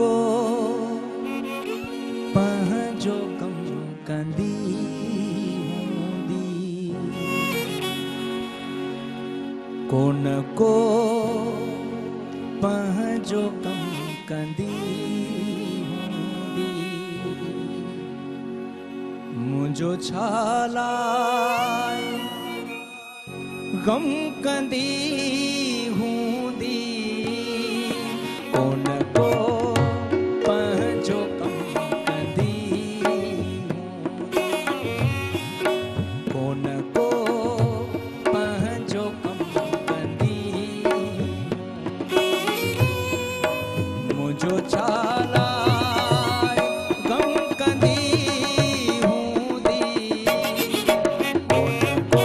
को पहजो कम कंदी हूंदी कोन को पहजो कम कंदी हूंदी मुंहिंजो छालाए गम कंदी हूंदी कोन को जो छालाए गम कंदी हूंदी कोन को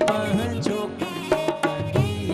पंहिंजो कम कंदी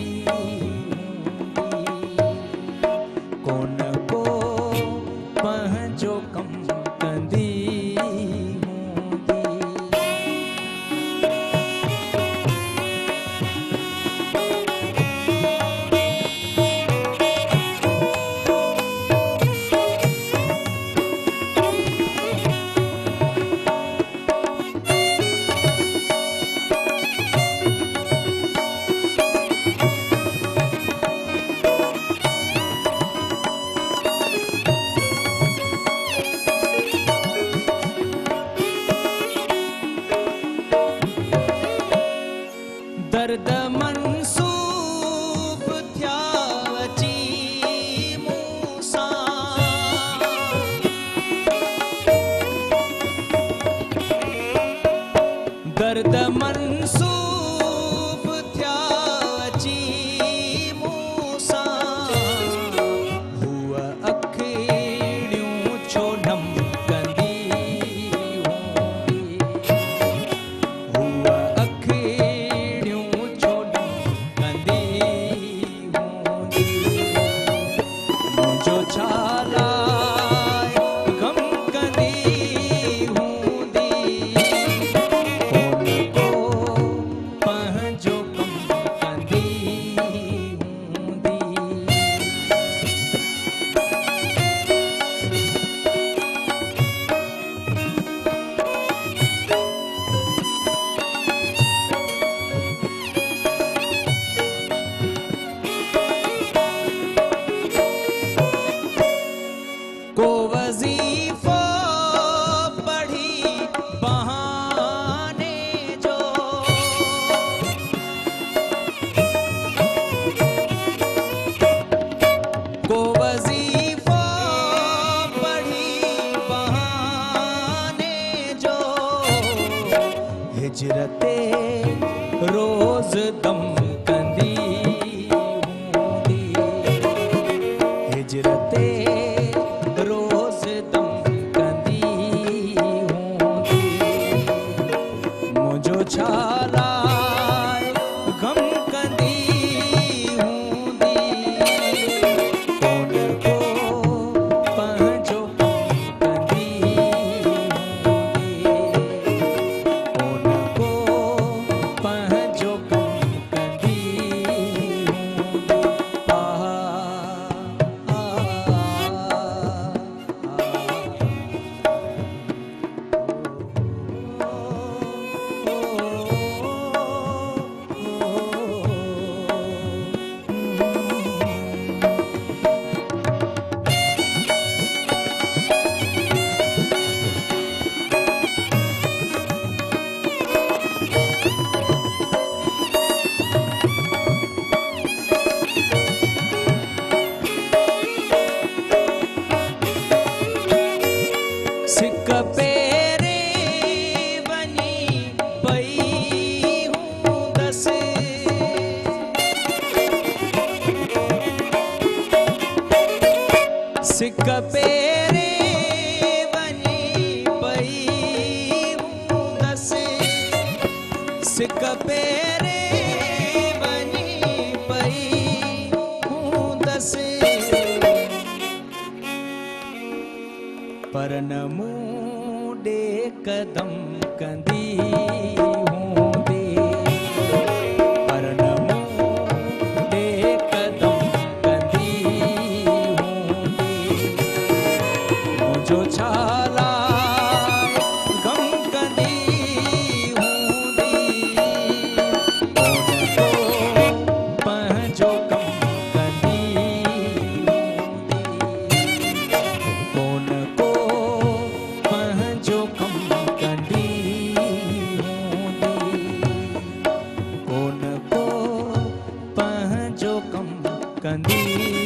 सिक पेरे वनी पई हूँ दस, सिक पेरे वनी पई हूँ दस, पर न मूडे कदम कंदी हूंदी, पर न मूडे कदम कंदी हूंदी, मुंहिंजो छाला गम कंदी हूंदी, कोन को पंहिंजो कम कंदी हूंदी, कोन को पंहिंजो कम कंदी हूंदी, कोन को पंहिंजो कम कंदी